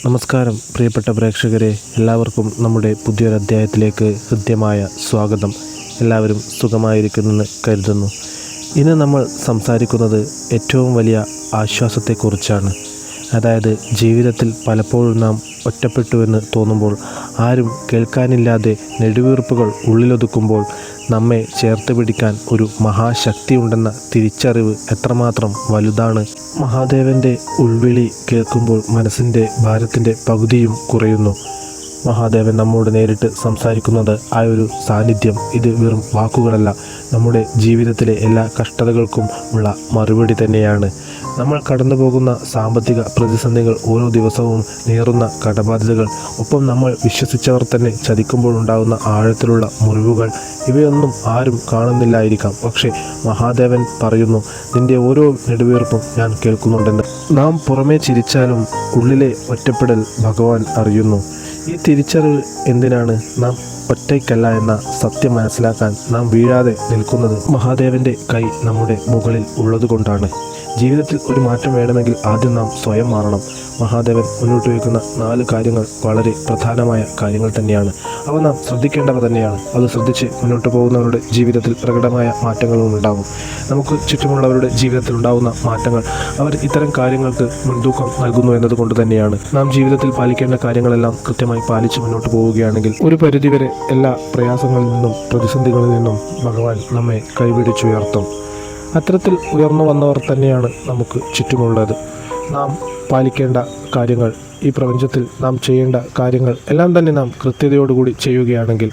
നമസ്കാരം പ്രിയപ്പെട്ട പ്രേക്ഷകരെ, എല്ലാവർക്കും നമ്മുടെ പുതിയൊരു അധ്യായത്തിലേക്ക് ഹൃദ്യമായ സ്വാഗതം. എല്ലാവരും സുഖമായിരിക്കുമെന്ന് കരുതുന്നു. ഇന്ന് നമ്മൾ സംസാരിക്കുന്നത് ഏറ്റവും വലിയ ആശ്വാസത്തെക്കുറിച്ചാണ്. അതായത് ജീവിതത്തിൽ പലപ്പോഴും നാം ഒറ്റപ്പെട്ടുവെന്ന് തോന്നുമ്പോൾ, ആരും കേൾക്കാനില്ലാതെ നെടുവീർപ്പുകൾ ഉള്ളിലൊതുക്കുമ്പോൾ നമ്മെ ചേർത്ത് പിടിക്കാൻ ഒരു മഹാശക്തിയുണ്ടെന്ന തിരിച്ചറിവ് എത്രമാത്രം വലുതാണ്. മഹാദേവൻ്റെ ഉൾവിളി കേൾക്കുമ്പോൾ മനസ്സിൻ്റെ ഭാരത്തിൻ്റെ പകുതിയും കുറയുന്നു. മഹാദേവൻ നമ്മോട് നേരിട്ട് സംസാരിക്കുന്നത് ആ ഒരു സാന്നിധ്യം, ഇത് വെറും വാക്കുകളല്ല, നമ്മുടെ ജീവിതത്തിലെ എല്ലാ കഷ്ടതകൾക്കും ഉള്ള മറുപടി തന്നെയാണ്. നമ്മൾ കടന്നു പോകുന്ന സാമ്പത്തിക പ്രതിസന്ധികൾ, ഓരോ ദിവസവും നേറുന്ന കടബാധ്യതകൾ, ഒപ്പം നമ്മൾ വിശ്വസിച്ചവർ തന്നെ ചതിക്കുമ്പോഴുണ്ടാകുന്ന ആഴത്തിലുള്ള മുറിവുകൾ, ഇവയൊന്നും ആരും കാണുന്നില്ലായിരിക്കാം. പക്ഷേ മഹാദേവൻ പറയുന്നു, നിന്റെ ഓരോ നെടുവീർപ്പും ഞാൻ കേൾക്കുന്നുണ്ടെന്ന്. നാം പുറമേ ചിരിച്ചാലും ഉള്ളിലെ ഒറ്റപ്പെടൽ ഭഗവാൻ അറിയുന്നു. ഈ തിരിച്ചറിവ് എന്തിനാണ്? നാം ഒറ്റയ്ക്കല്ല എന്ന സത്യം മനസ്സിലാക്കാൻ നാം വീഴാതെ നിൽക്കുന്നത് മഹാദേവൻ്റെ കൈ നമ്മുടെ മുകളിൽ ഉള്ളതുകൊണ്ടാണ്. ജീവിതത്തിൽ ഒരു മാറ്റം വേണമെങ്കിൽ ആദ്യം നാം സ്വയം മാറണം. മഹാദേവൻ മുന്നോട്ട് വയ്ക്കുന്ന 4 കാര്യങ്ങൾ വളരെ പ്രധാനമായ കാര്യങ്ങൾ തന്നെയാണ്. അവ നാം ശ്രദ്ധിക്കേണ്ടവ തന്നെയാണ്. അത് ശ്രദ്ധിച്ച് മുന്നോട്ട് പോകുന്നവരുടെ ജീവിതത്തിൽ പ്രകടമായ മാറ്റങ്ങളും ഉണ്ടാകും. നമുക്ക് ചുറ്റുമുള്ളവരുടെ ജീവിതത്തിൽ ഉണ്ടാകുന്ന മാറ്റങ്ങൾ അവർ ഇത്തരം കാര്യങ്ങൾക്ക് മുൻതൂക്കം നൽകുന്നു എന്നതുകൊണ്ട് തന്നെയാണ്. നാം ജീവിതത്തിൽ പാലിക്കേണ്ട കാര്യങ്ങളെല്ലാം കൃത്യമായി പാലിച്ച് മുന്നോട്ട് പോവുകയാണെങ്കിൽ ഒരു പരിധിവരെ എല്ലാ പ്രയാസങ്ങളിൽ നിന്നും പ്രതിസന്ധികളിൽ നിന്നും ഭഗവാൻ നമ്മെ കൈപിടിച്ചുയർത്തും. അത്തരത്തിൽ ഉയർന്നു വന്നവർ തന്നെയാണ് നമുക്ക് ചുറ്റുമുള്ളത്. നാം പാലിക്കേണ്ട കാര്യങ്ങൾ, ഈ പ്രപഞ്ചത്തിൽ നാം ചെയ്യേണ്ട കാര്യങ്ങൾ എല്ലാം തന്നെ നാം കൃത്യതയോടുകൂടി ചെയ്യുകയാണെങ്കിൽ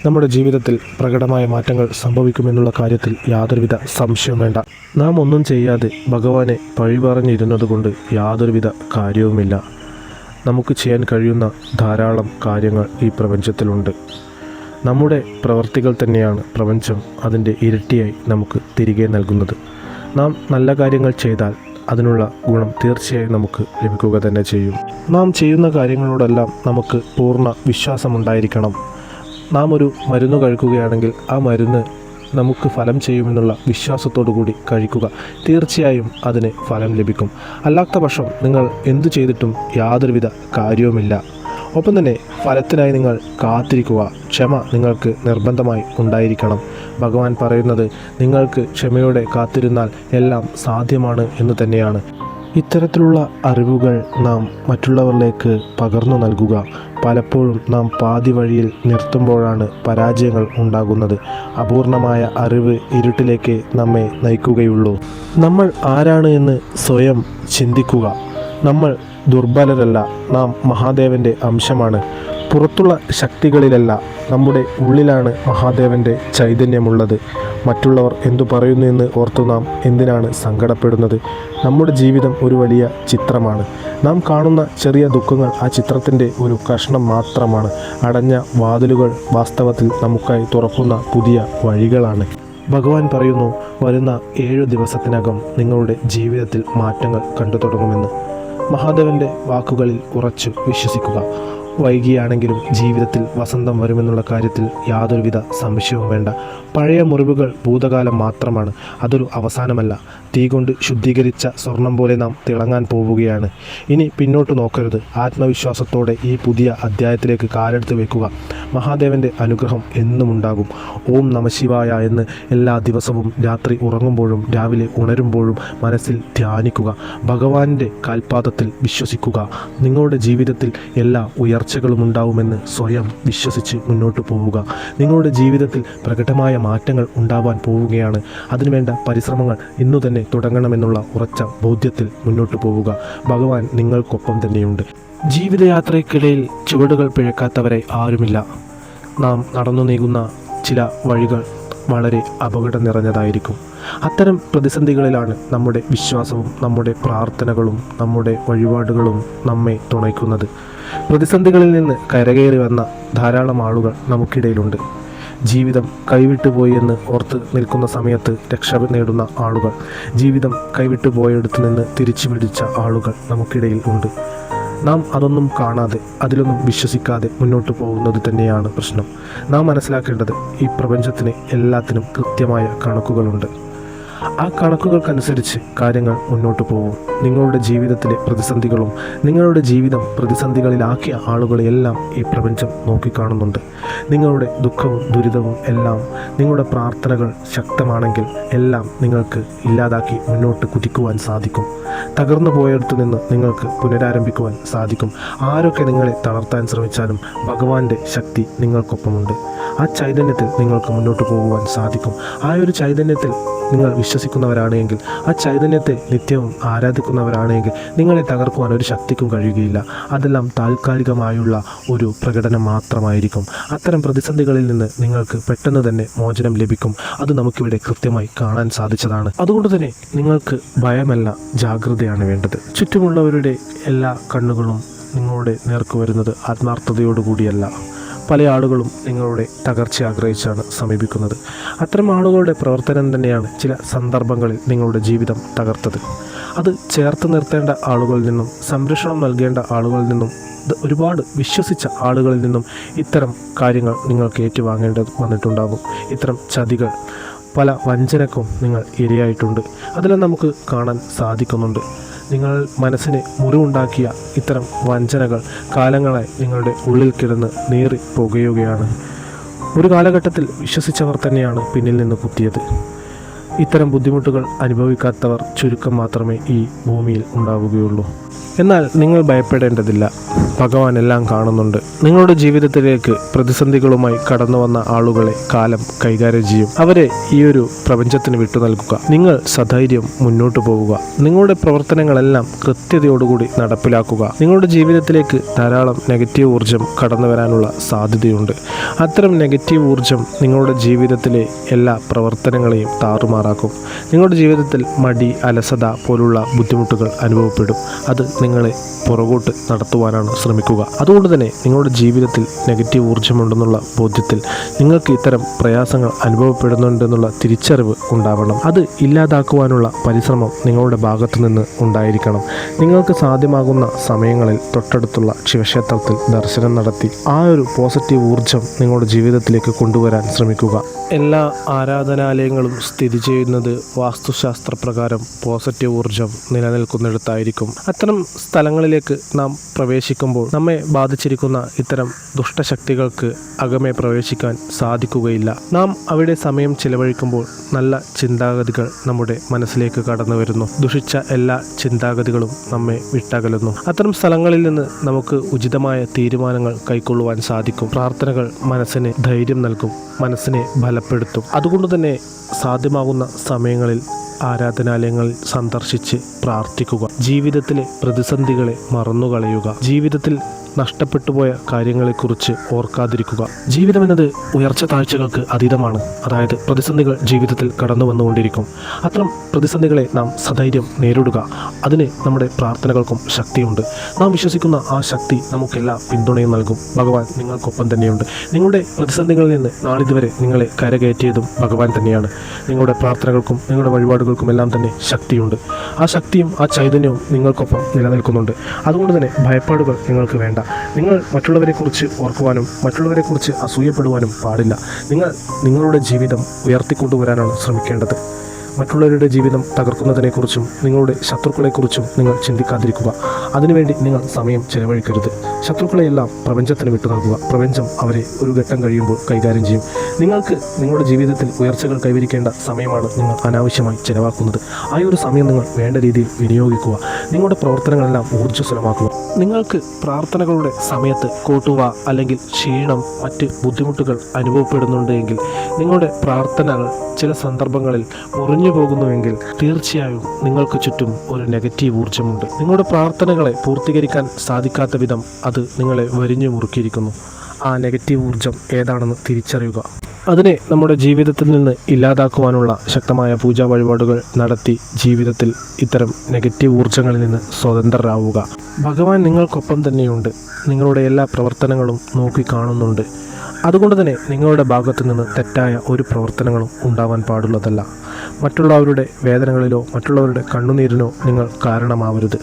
നമ്മുടെ ജീവിതത്തിൽ പ്രകടമായ മാറ്റങ്ങൾ സംഭവിക്കുമെന്നുള്ള കാര്യത്തിൽ യാതൊരുവിധ സംശയവും വേണ്ട. നാം ഒന്നും ചെയ്യാതെ ഭഗവാനെ പഴി പറഞ്ഞിരുന്നത് കൊണ്ട് യാതൊരുവിധ കാര്യവുമില്ല. നമുക്ക് ചെയ്യാൻ കഴിയുന്ന ധാരാളം കാര്യങ്ങൾ ഈ പ്രപഞ്ചത്തിലുണ്ട്. നമ്മുടെ പ്രവർത്തികൾ തന്നെയാണ് പ്രപഞ്ചം അതിൻ്റെ ഇരട്ടിയായി നമുക്ക് തിരികെ നൽകുന്നത്. നാം നല്ല കാര്യങ്ങൾ ചെയ്താൽ അതിനുള്ള ഗുണം തീർച്ചയായും നമുക്ക് ലഭിക്കുക തന്നെ ചെയ്യും. നാം ചെയ്യുന്ന കാര്യങ്ങളോടെല്ലാം നമുക്ക് പൂർണ്ണ വിശ്വാസമുണ്ടായിരിക്കണം. നാം ഒരു മരുന്ന് കഴിക്കുകയാണെങ്കിൽ ആ മരുന്ന് നമുക്ക് ഫലം ചെയ്യുമെന്നുള്ള വിശ്വാസത്തോടു കൂടി കഴിക്കുക. തീർച്ചയായും അതിന് ഫലം ലഭിക്കും. അല്ലാത്ത പക്ഷം നിങ്ങൾ എന്തു ചെയ്തിട്ടും യാതൊരുവിധ കാര്യവുമില്ല. ഒപ്പം തന്നെ ഫലത്തിനായി നിങ്ങൾ കാത്തിരിക്കുക. ക്ഷമ നിങ്ങൾക്ക് നിർബന്ധമായി ഉണ്ടായിരിക്കണം. ഭഗവാൻ പറയുന്നത് നിങ്ങൾക്ക് ക്ഷമയോടെ കാത്തിരുന്നാൽ എല്ലാം സാധ്യമാണ് എന്ന് തന്നെയാണ്. ഇത്തരത്തിലുള്ള അറിവുകൾ നാം മറ്റുള്ളവരിലേക്ക് പകർന്നു നൽകുക. പലപ്പോഴും നാം പാതി വഴിയിൽ നിർത്തുമ്പോഴാണ് പരാജയങ്ങൾ ഉണ്ടാകുന്നത്. അപൂർണമായ അറിവ് ഇരുട്ടിലേക്ക് നമ്മെ നയിക്കുകയുള്ളൂ. നമ്മൾ ആരാണ് എന്ന് സ്വയം ചിന്തിക്കുക. നമ്മൾ ദുർബലരല്ല, നാം മഹാദേവൻ്റെ അംശമാണ്. പുറത്തുള്ള ശക്തികളിലല്ല, നമ്മുടെ ഉള്ളിലാണ് മഹാദേവൻ്റെ ചൈതന്യമുള്ളത്. മറ്റുള്ളവർ എന്തു പറയുന്നു എന്ന് ഓർത്തു നാം എന്തിനാണ് സങ്കടപ്പെടുന്നത്? നമ്മുടെ ജീവിതം ഒരു വലിയ ചിത്രമാണ്. നാം കാണുന്ന ചെറിയ ദുഃഖങ്ങൾ ആ ചിത്രത്തിൻ്റെ ഒരു കഷ്ണം മാത്രമാണ്. അടഞ്ഞ വാതിലുകൾ വാസ്തവത്തിൽ നമുക്കായി തുറക്കുന്ന പുതിയ വഴികളാണ്. ഭഗവാൻ പറയുന്നു, വരുന്ന 7 ദിവസത്തിനകം നിങ്ങളുടെ ജീവിതത്തിൽ മാറ്റങ്ങൾ കണ്ടു തുടങ്ങുമെന്ന്. മഹാദേവൻ്റെ വാക്കുകളിൽ ഉറച്ചു വിശ്വസിക്കുക. വൈകിയാണെങ്കിലും ജീവിതത്തിൽ വസന്തം വരുമെന്നുള്ള കാര്യത്തിൽ യാതൊരുവിധ സംശയവും വേണ്ട. പഴയ മുറിവുകൾ ഭൂതകാലം മാത്രമാണ്, അതൊരു അവസാനമല്ല. തീ കൊണ്ട് ശുദ്ധീകരിച്ച സ്വർണം പോലെ നാം തിളങ്ങാൻ പോവുകയാണ്. ഇനി പിന്നോട്ട് നോക്കരുത്. ആത്മവിശ്വാസത്തോടെ ഈ പുതിയ അധ്യായത്തിലേക്ക് കാലെടുത്ത് വെക്കുക. മഹാദേവൻ്റെ അനുഗ്രഹം എന്നും ഉണ്ടാകും. ഓം നമഃശിവായ എന്ന് എല്ലാ ദിവസവും രാത്രി ഉറങ്ങുമ്പോഴും രാവിലെ ഉണരുമ്പോഴും മനസ്സിൽ ധ്യാനിക്കുക. ഭഗവാന്റെ കാൽപാദത്തിൽ വിശ്വസിക്കുക. നിങ്ങളുടെ ജീവിതത്തിൽ എല്ലാ ഉയർച്ചകളും ഉണ്ടാവുമെന്ന് സ്വയം വിശ്വസിച്ച് മുന്നോട്ട് പോവുക. നിങ്ങളുടെ ജീവിതത്തിൽ പ്രകടമായ മാറ്റങ്ങൾ ഉണ്ടാവാൻ പോവുകയാണ്. അതിനുവേണ്ട പരിശ്രമങ്ങൾ ഇന്നു തന്നെ തുടങ്ങണമെന്നുള്ള ഉറച്ച ബോധ്യത്തിൽ മുന്നോട്ട് പോവുക. ഭഗവാൻ നിങ്ങൾക്കൊപ്പം തന്നെയുണ്ട്. ജീവിതയാത്രയ്ക്കിടയിൽ ചുവടുകൾ പിഴക്കാത്തവരെ ആരുമില്ല. നാം നടന്നു നീങ്ങുന്ന ചില വഴികൾ വളരെ അപകടം നിറഞ്ഞതായിരിക്കും. അത്തരം പ്രതിസന്ധികളിലാണ് നമ്മുടെ വിശ്വാസവും നമ്മുടെ പ്രാർത്ഥനകളും നമ്മുടെ വഴിപാടുകളും നമ്മെ തുണയ്ക്കുന്നത്. പ്രതിസന്ധികളിൽ നിന്ന് കരകയറി വന്ന ധാരാളം ആളുകൾ നമുക്കിടയിലുണ്ട്. ജീവിതം കൈവിട്ടുപോയി എന്ന് ഓർത്ത് നിൽക്കുന്ന സമയത്ത് രക്ഷ നേടുന്ന ആളുകൾ, ജീവിതം കൈവിട്ടുപോയിടത്തു നിന്ന് തിരിച്ചു പിടിച്ച ആളുകൾ നമുക്കിടയിൽ ഉണ്ട്. നാം അതൊന്നും കാണാതെ അതിലൊന്നും വിശ്വസിക്കാതെ മുന്നോട്ട് പോകുന്നത് തന്നെയാണ് പ്രശ്നം. നാം മനസ്സിലാക്കേണ്ടത്, ഈ പ്രപഞ്ചത്തിന് എല്ലാത്തിനും കൃത്യമായ കണക്കുകളുണ്ട്. ആ കണക്കുകൾക്കനുസരിച്ച് കാര്യങ്ങൾ മുന്നോട്ട് പോകും. നിങ്ങളുടെ ജീവിതത്തിലെ പ്രതിസന്ധികളും നിങ്ങളുടെ ജീവിതം പ്രതിസന്ധികളിലാക്കിയ ആളുകളെയെല്ലാം ഈ പ്രപഞ്ചം നോക്കിക്കാണുന്നുണ്ട്. നിങ്ങളുടെ ദുഃഖവും ദുരിതവും എല്ലാം നിങ്ങളുടെ പ്രാർത്ഥനകൾ ശക്തമാണെങ്കിൽ എല്ലാം നിങ്ങൾക്ക് ഇല്ലാതാക്കി മുന്നോട്ട് കുതിക്കുവാൻ സാധിക്കും. തകർന്നു പോയടത്തു നിന്ന് നിങ്ങൾക്ക് പുനരാരംഭിക്കുവാൻ സാധിക്കും. ആരൊക്കെ നിങ്ങളെ തളർത്താൻ ശ്രമിച്ചാലും ഭഗവാന്റെ ശക്തി നിങ്ങൾക്കൊപ്പമുണ്ട്. ആ ചൈതന്യത്തിൽ നിങ്ങൾക്ക് മുന്നോട്ട് പോകുവാൻ സാധിക്കും. ആ ഒരു ചൈതന്യത്തിൽ നിങ്ങൾ വിശ്വസിക്കുന്നവരാണെങ്കിൽ, ആ ചൈതന്യത്തെ നിത്യവും ആരാധിക്കുന്നവരാണെങ്കിൽ നിങ്ങളെ തകർക്കുവാൻ ഒരു ശക്തിക്കും കഴിയുകയില്ല. അതെല്ലാം താൽക്കാലികമായുള്ള ഒരു പ്രകടനം മാത്രമായിരിക്കും. അത്തരം പ്രതിസന്ധികളിൽ നിന്ന് നിങ്ങൾക്ക് പെട്ടെന്ന് തന്നെ മോചനം ലഭിക്കും. അത് നമുക്കിവിടെ കൃത്യമായി കാണാൻ സാധിച്ചതാണ്. അതുകൊണ്ട് തന്നെ നിങ്ങൾക്ക് ഭയമല്ല, ജാഗ്രതയാണ് വേണ്ടത്. ചുറ്റുമുള്ളവരുടെ എല്ലാ കണ്ണുകളും നിങ്ങളുടെ നേർക്ക് വരുന്നത് ആത്മാർത്ഥതയോടുകൂടിയല്ല. പല ആളുകളും നിങ്ങളുടെ തകർച്ച ആഗ്രഹിച്ചാണ് സമീപിക്കുന്നത്. അത്തരം ആളുകളുടെ പ്രവർത്തനം തന്നെയാണ് ചില സന്ദർഭങ്ങളിൽ നിങ്ങളുടെ ജീവിതം തകർത്തത്. അത് ചേർത്ത് നിർത്തേണ്ട ആളുകളിൽ നിന്നും, സംരക്ഷണം നൽകേണ്ട ആളുകളിൽ നിന്നും, ഒരുപാട് വിശ്വസിച്ച ആളുകളിൽ നിന്നും ഇത്തരം കാര്യങ്ങൾ നിങ്ങൾക്ക് ഏറ്റുവാങ്ങേണ്ടത് വന്നിട്ടുണ്ടാകും. ഇത്തരം ചതികൾ, പല വഞ്ചനക്കും നിങ്ങൾ ഇരയായിട്ടുണ്ട്. അതെല്ലാം നമുക്ക് കാണാൻ സാധിക്കുന്നുണ്ട്. നിങ്ങൾ മനസ്സിന് മുറിവുണ്ടാക്കിയ ഇത്തരം വഞ്ചനകൾ കാലങ്ങളായി നിങ്ങളുടെ ഉള്ളിൽ കിടന്ന് നീറി പുകയുകയാണ്. ഒരു കാലഘട്ടത്തിൽ വിശ്വസിച്ചവർ തന്നെയാണ് പിന്നിൽ നിന്ന് കുത്തിയത്. ഇത്തരം ബുദ്ധിമുട്ടുകൾ അനുഭവിക്കാത്തവർ ചുരുക്കം മാത്രമേ ഈ ഭൂമിയിൽ ഉണ്ടാവുകയുള്ളൂ. എന്നാൽ നിങ്ങൾ ഭയപ്പെടേണ്ടതില്ല. ഭഗവാൻ എല്ലാം കാണുന്നുണ്ട്. നിങ്ങളുടെ ജീവിതത്തിലേക്ക് പ്രതിസന്ധികളുമായി കടന്നു വന്ന ആളുകളെ കാലം കൈകാര്യം ചെയ്യും. അവരെ ഈ ഒരു പ്രപഞ്ചത്തിന് വിട്ടു നൽകുക. നിങ്ങൾ സധൈര്യം മുന്നോട്ട് പോവുക. നിങ്ങളുടെ പ്രവർത്തനങ്ങളെല്ലാം കൃത്യതയോടുകൂടി നടപ്പിലാക്കുക. നിങ്ങളുടെ ജീവിതത്തിലേക്ക് ധാരാളം നെഗറ്റീവ് ഊർജം കടന്നു വരാനുള്ള സാധ്യതയുണ്ട്. അത്തരം നെഗറ്റീവ് ഊർജം നിങ്ങളുടെ ജീവിതത്തിലെ എല്ലാ പ്രവർത്തനങ്ങളെയും താറുമാറാക്കും. നിങ്ങളുടെ ജീവിതത്തിൽ മടി, അലസത പോലുള്ള ബുദ്ധിമുട്ടുകൾ അനുഭവപ്പെടും. അത് നിങ്ങളെ പുറകോട്ട് നടത്തുവാനാണ് ശ്രമിക്കുക. അതുകൊണ്ട് തന്നെ നിങ്ങളുടെ ജീവിതത്തിൽ നെഗറ്റീവ് ഊർജ്ജമുണ്ടെന്നുള്ള ബോധ്യത്തിൽ നിങ്ങൾക്ക് ഇത്തരം പ്രയാസങ്ങൾ അനുഭവപ്പെടുന്നുണ്ടെന്നുള്ള തിരിച്ചറിവ് ഉണ്ടാവണം. അത് ഇല്ലാതാക്കുവാനുള്ള പരിശ്രമം നിങ്ങളുടെ ഭാഗത്തു നിന്ന് ഉണ്ടായിരിക്കണം. നിങ്ങൾക്ക് സാധ്യമാകുന്ന സമയങ്ങളിൽ തൊട്ടടുത്തുള്ള ശിവക്ഷേത്രത്തിൽ ദർശനം നടത്തി ആ ഒരു പോസിറ്റീവ് ഊർജ്ജം നിങ്ങളുടെ ജീവിതത്തിലേക്ക് കൊണ്ടുവരാൻ ശ്രമിക്കുക. എല്ലാ ആരാധനാലയങ്ങളും സ്ഥിതി ചെയ്യുന്നത് വാസ്തുശാസ്ത്രപ്രകാരം പോസിറ്റീവ് ഊർജ്ജം നിലനിൽക്കുന്നിടത്തായിരിക്കും. അത്തരം സ്ഥലങ്ങളിലേക്ക് നാം പ്രവേശിക്കുമ്പോൾ നമ്മെ ബാധിച്ചിരിക്കുന്ന ഇത്തരം ദുഷ്ടശക്തികൾക്ക് അകമേ പ്രവേശിക്കാൻ സാധിക്കുകയില്ല. നാം അവിടെ സമയം ചിലവഴിക്കുമ്പോൾ നല്ല ചിന്താഗതികൾ നമ്മുടെ മനസ്സിലേക്ക് കടന്നു വരുന്നു. ദുഷിച്ച എല്ലാ ചിന്താഗതികളും നമ്മെ വിട്ടകലുന്നു. അത്തരം സ്ഥലങ്ങളിൽ നിന്ന് നമുക്ക് ഉചിതമായ തീരുമാനങ്ങൾ കൈക്കൊള്ളുവാൻ സാധിക്കും. പ്രാർത്ഥനകൾ മനസ്സിന് ധൈര്യം നൽകും, മനസ്സിനെ ബലപ്പെടുത്തും. അതുകൊണ്ട് തന്നെ സാധ്യമാകുന്ന സമയങ്ങളിൽ ആരാധനാലയങ്ങളിൽ സന്ദർശിച്ച് പ്രാർത്ഥിക്കുക. ജീവിതത്തിലെ പ്രതിസന്ധികളെ മറന്നുകളയുക. ജീവിതത്തിൽ നഷ്ടപ്പെട്ടുപോയ കാര്യങ്ങളെക്കുറിച്ച് ഓർക്കാതിരിക്കുക. ജീവിതം എന്നത് ഉയർച്ച താഴ്ചകൾക്ക് അതീതമാണ്. അതായത് പ്രതിസന്ധികൾ ജീവിതത്തിൽ കടന്നു വന്നുകൊണ്ടിരിക്കും. അത്തരം പ്രതിസന്ധികളെ നാം സധൈര്യം നേരിടുക. അതിന് നമ്മുടെ പ്രാർത്ഥനകൾക്കും ശക്തിയുണ്ട്. നാം വിശ്വസിക്കുന്ന ആ ശക്തി നമുക്കെല്ലാ പിന്തുണയും നൽകും. ഭഗവാൻ നിങ്ങൾക്കൊപ്പം തന്നെയുണ്ട്. നിങ്ങളുടെ പ്രതിസന്ധികളിൽ നിന്ന് നാളിതുവരെ നിങ്ങളെ കരകയറ്റിയതും ഭഗവാൻ തന്നെയാണ്. നിങ്ങളുടെ പ്രാർത്ഥനകൾക്കും നിങ്ങളുടെ വഴിപാടുകൾക്കും എല്ലാം തന്നെ ശക്തിയുണ്ട്. ആ ശക്തിയും ആ ചൈതന്യവും നിങ്ങൾക്കൊപ്പം നിലനിൽക്കുന്നുണ്ട്. അതുകൊണ്ട് തന്നെ ഭയപ്പാടുകൾ നിങ്ങൾക്ക് വേണ്ട. നിങ്ങൾ മറ്റുള്ളവരെക്കുറിച്ച് ഓർക്കുവാനും മറ്റുള്ളവരെക്കുറിച്ച് അസൂയപ്പെടുവാനും പാടില്ല. നിങ്ങൾ നിങ്ങളുടെ ജീവിതം ഉയർത്തിക്കൊണ്ടുവരാനാണ് ശ്രമിക്കേണ്ടത്. മറ്റുള്ളവരുടെ ജീവിതം തകർക്കുന്നതിനെക്കുറിച്ചും നിങ്ങളുടെ ശത്രുക്കളെക്കുറിച്ചും നിങ്ങൾ ചിന്തിക്കാതിരിക്കുക. അതിനുവേണ്ടി നിങ്ങൾ സമയം ചെലവഴിക്കരുത്. ശത്രുക്കളെയെല്ലാം പ്രപഞ്ചത്തിന് വിട്ടു നൽകുക. പ്രപഞ്ചം അവരെ ഒരു ഘട്ടം കഴിയുമ്പോൾ കൈകാര്യം ചെയ്യും. നിങ്ങൾക്ക് നിങ്ങളുടെ ജീവിതത്തിൽ ഉയർച്ചകൾ കൈവരിക്കേണ്ട സമയമാണ് നിങ്ങൾ അനാവശ്യമായി ചെലവാക്കുന്നത്. ആ ഒരു സമയം നിങ്ങൾ വേണ്ട രീതിയിൽ വിനിയോഗിക്കുക. നിങ്ങളുടെ പ്രവർത്തനങ്ങളെല്ലാം ഊർജ്ജസ്വലമാക്കുക. നിങ്ങൾക്ക് പ്രാർത്ഥനകളുടെ സമയത്ത് കോട്ടുക അല്ലെങ്കിൽ ക്ഷീണം, മറ്റ് ബുദ്ധിമുട്ടുകൾ അനുഭവപ്പെടുന്നുണ്ടെങ്കിൽ നിങ്ങളുടെ പ്രാർത്ഥനകൾ ചില സന്ദർഭങ്ങളിൽ മുറിഞ്ഞു പോകുന്നുവെങ്കിൽ തീർച്ചയായും നിങ്ങൾക്ക് ചുറ്റും ഒരു നെഗറ്റീവ് ഊർജ്ജമുണ്ട്. നിങ്ങളുടെ പ്രാർത്ഥനകളെ പൂർത്തീകരിക്കാൻ സാധിക്കാത്ത വിധം അത് നിങ്ങളെ വരിഞ്ഞു മുറുക്കിയിരിക്കുന്നു. ആ നെഗറ്റീവ് ഊർജ്ജം ഏതാണെന്ന് തിരിച്ചറിയുക. അതിനെ നമ്മുടെ ജീവിതത്തിൽ നിന്ന് ഇല്ലാതാക്കുവാനുള്ള ശക്തമായ പൂജാ വഴിപാടുകൾ നടത്തി ജീവിതത്തിൽ ഇത്തരം നെഗറ്റീവ് ഊർജ്ജങ്ങളിൽ നിന്ന് സ്വതന്ത്രരാവുക. ഭഗവാൻ നിങ്ങൾക്കൊപ്പം തന്നെയുണ്ട്. നിങ്ങളുടെ എല്ലാ പ്രവർത്തനങ്ങളും നോക്കി കാണുന്നുണ്ട്. അതുകൊണ്ട് തന്നെ നിങ്ങളുടെ ഭാഗത്തു നിന്ന് തെറ്റായ ഒരു പ്രവർത്തനങ്ങളും ഉണ്ടാവാൻ പാടുള്ളതല്ല. മറ്റുള്ളവരുടെ വേദനകളിലോ മറ്റുള്ളവരുടെ കണ്ണുനീരിനോ നിങ്ങൾ കാരണമാവരുത്.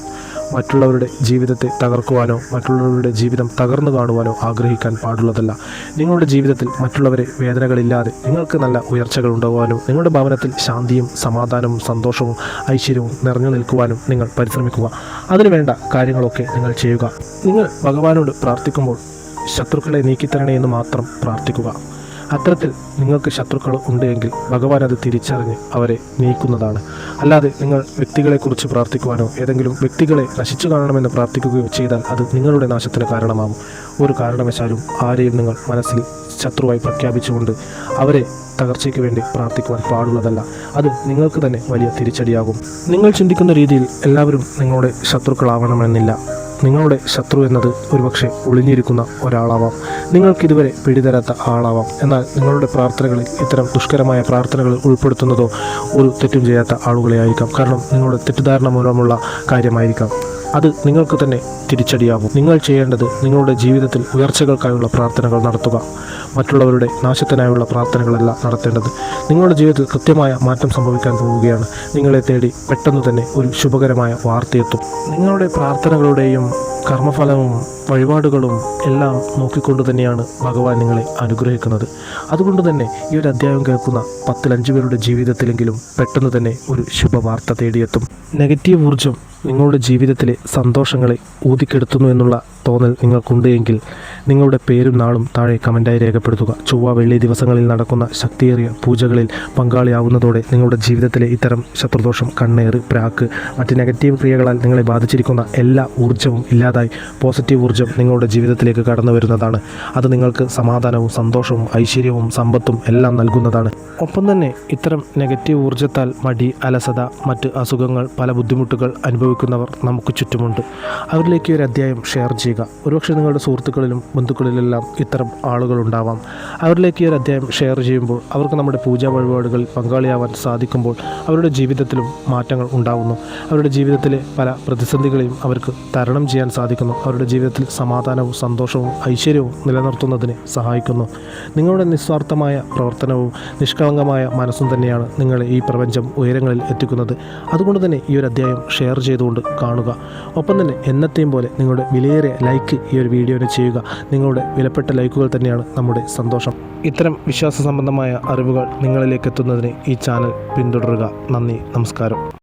മറ്റുള്ളവരുടെ ജീവിതത്തെ തകർക്കുവാനോ മറ്റുള്ളവരുടെ ജീവിതം തകർന്നു കാണുവാനോ ആഗ്രഹിക്കാൻ പാടുള്ളതല്ല. നിങ്ങളുടെ ജീവിതത്തിൽ മറ്റുള്ളവരെ വേദനകളില്ലാതെ നിങ്ങൾക്ക് നല്ല ഉയർച്ചകൾ ഉണ്ടാകുവാനും നിങ്ങളുടെ ഭവനത്തിൽ ശാന്തിയും സമാധാനവും സന്തോഷവും ഐശ്വര്യവും നിറഞ്ഞു നിൽക്കുവാനും നിങ്ങൾ പരിശ്രമിക്കുക. അതിനുവേണ്ട കാര്യങ്ങളൊക്കെ നിങ്ങൾ ചെയ്യുക. നിങ്ങൾ ഭഗവാനോട് പ്രാർത്ഥിക്കുമ്പോൾ ശത്രുക്കളെ നീക്കിത്തരണേ എന്ന് മാത്രം പ്രാർത്ഥിക്കുക. അത്തരത്തിൽ നിങ്ങൾക്ക് ശത്രുക്കൾ ഉണ്ട് എങ്കിൽ ഭഗവാൻ അത് തിരിച്ചറിഞ്ഞ് അവരെ നീക്കുന്നതാണ്. അല്ലാതെ നിങ്ങൾ വ്യക്തികളെക്കുറിച്ച് പ്രാർത്ഥിക്കുവാനോ ഏതെങ്കിലും വ്യക്തികളെ നശിച്ചു കാണണമെന്ന് പ്രാർത്ഥിക്കുകയോ ചെയ്താൽ അത് നിങ്ങളുടെ നാശത്തിന് കാരണമാകും. ഒരു കാരണവശാലും ആരെയും നിങ്ങൾ മനസ്സിൽ ശത്രുവായി പ്രഖ്യാപിച്ചുകൊണ്ട് അവരെ തകർച്ചയ്ക്ക് വേണ്ടി പ്രാർത്ഥിക്കുവാൻ പാടുള്ളതല്ല. അത് നിങ്ങൾക്ക് തന്നെ വലിയ തിരിച്ചടിയാകും. നിങ്ങൾ ചിന്തിക്കുന്ന രീതിയിൽ എല്ലാവരും നിങ്ങളുടെ ശത്രുക്കളാവണമെന്നില്ല. നിങ്ങളുടെ ശത്രു എന്നത് ഒരുപക്ഷെ ഒളിഞ്ഞിരിക്കുന്ന ഒരാളാവാം, നിങ്ങൾക്കിതുവരെ പിടിതരാത്ത ആളാവാം. എന്നാൽ നിങ്ങളുടെ പ്രാർത്ഥനകളിൽ ഇത്തരം ദുഷ്കരമായ പ്രാർത്ഥനകൾ ഉൾപ്പെടുത്തുന്നതോ ഒരു തെറ്റും ചെയ്യാത്ത ആളുകളെ ആയിരിക്കാം. കാരണം നിങ്ങളുടെ തെറ്റിദ്ധാരണ മൂലമുള്ള കാര്യമായിരിക്കാം. അത് നിങ്ങൾക്ക് തന്നെ തിരിച്ചടിയാകും. നിങ്ങൾ ചെയ്യേണ്ടത് നിങ്ങളുടെ ജീവിതത്തിൽ ഉയർച്ചകൾക്കായുള്ള പ്രാർത്ഥനകൾ നടത്തുക. മറ്റുള്ളവരുടെ നാശത്തിനായുള്ള പ്രാർത്ഥനകളല്ല നടത്തേണ്ടത്. നിങ്ങളുടെ ജീവിതത്തിൽ കൃത്യമായ മാറ്റം സംഭവിക്കാൻ പോവുകയാണ്. നിങ്ങളെ തേടി പെട്ടെന്ന് തന്നെ ഒരു ശുഭകരമായ വാർത്തയെത്തും. നിങ്ങളുടെ പ്രാർത്ഥനകളുടെയും കർമ്മഫലവും വഴിപാടുകളും എല്ലാം നോക്കിക്കൊണ്ട് തന്നെയാണ് ഭഗവാൻ നിങ്ങളെ അനുഗ്രഹിക്കുന്നത്. അതുകൊണ്ട് തന്നെ ഈ ഒരു അധ്യായം കേൾക്കുന്ന 10-5 പേരുടെ ജീവിതത്തിലെങ്കിലും പെട്ടെന്ന് തന്നെ ഒരു ശുഭവാർത്ത തേടിയെത്തും. നെഗറ്റീവ് ഊർജം നിങ്ങളുടെ ജീവിതത്തിലെ സന്തോഷങ്ങളെ ഊതിക്കെടുത്തുന്നു എന്നുള്ള തോന്നൽ നിങ്ങൾക്കുണ്ട് എങ്കിൽ നിങ്ങളുടെ പേരും നാളും താഴെ കമൻറ്റായി രേഖപ്പെടുത്തുക. ചൊവ്വ വെള്ളി ദിവസങ്ങളിൽ നടക്കുന്ന ശക്തിയേറിയ പൂജകളിൽ പങ്കാളിയാവുന്നതോടെ നിങ്ങളുടെ ജീവിതത്തിലെ ഇത്തരം ശത്രുദോഷം, കണ്ണേറ്, പ്രാക്ക്, മറ്റ് നെഗറ്റീവ് ക്രിയകളാൽ നിങ്ങളെ ബാധിച്ചിരിക്കുന്ന എല്ലാ ഊർജ്ജവും ഇല്ലാതായി പോസിറ്റീവ് ഊർജ്ജം നിങ്ങളുടെ ജീവിതത്തിലേക്ക് കടന്നു വരുന്നതാണ്. അത് നിങ്ങൾക്ക് സമാധാനവും സന്തോഷവും ഐശ്വര്യവും സമ്പത്തും എല്ലാം നൽകുന്നതാണ്. ഒപ്പം തന്നെ ഇത്തരം നെഗറ്റീവ് ഊർജ്ജത്താൽ മടി, അലസത, മറ്റ് അസുഖങ്ങൾ, പല ബുദ്ധിമുട്ടുകൾ അനുഭവിക്കുന്നവർ നമുക്ക് ചുറ്റുമുണ്ട്. അവരിലേക്ക് ഒരു അധ്യായം ഷെയർ ചെയ്യുക. ഒരുപക്ഷെ നിങ്ങളുടെ സുഹൃത്തുക്കളിലും ബന്ധുക്കളിലെല്ലാം ഇത്തരം ആളുകളുണ്ടാവാം. അവരിലേക്ക് ഒരു അധ്യായം ഷെയർ ചെയ്യുമ്പോൾ അവർക്ക് നമ്മുടെ പൂജാ വഴിപാടുകളിൽ പങ്കാളിയാവാൻ സാധിക്കുമ്പോൾ അവരുടെ ജീവിതത്തിലും മാറ്റങ്ങൾ ഉണ്ടാകുന്നു. അവരുടെ ജീവിതത്തിലെ പല പ്രതിസന്ധികളെയും അവർക്ക് തരണം ചെയ്യാൻ സാധിക്കുന്നു. അവരുടെ ജീവിതത്തിൽ സമാധാനവും സന്തോഷവും ഐശ്വര്യവും നിലനിർത്തുന്നതിന് സഹായിക്കുന്നു. നിങ്ങളുടെ നിസ്വാർത്ഥമായ പ്രവർത്തനവും നിഷ്കളങ്കമായ മനസ്സും തന്നെയാണ് നിങ്ങളെ ഈ പ്രപഞ്ചം ഉയരങ്ങളിൽ എത്തിക്കുന്നത്. അതുകൊണ്ട് തന്നെ ഈ ഒരു അധ്യായം ഷെയർ ചെയ്തുകൊണ്ട് കാണുക. ഒപ്പം തന്നെ എന്നത്തെയും പോലെ നിങ്ങളുടെ വിലയേറിയ ലൈക്ക് ഈ ഒരു വീഡിയോന് ചെയ്യുക. നിങ്ങളുടെ വിലപ്പെട്ട ലൈക്കുകൾ തന്നെയാണ് നമ്മുടെ സന്തോഷം. ഇത്തരം വിശ്വാസ സംബന്ധമായ അറിവുകൾ നിങ്ങളിലേക്ക് എത്തുന്നതിന് ഈ ചാനൽ പിന്തുടരുക. നന്ദി, നമസ്കാരം.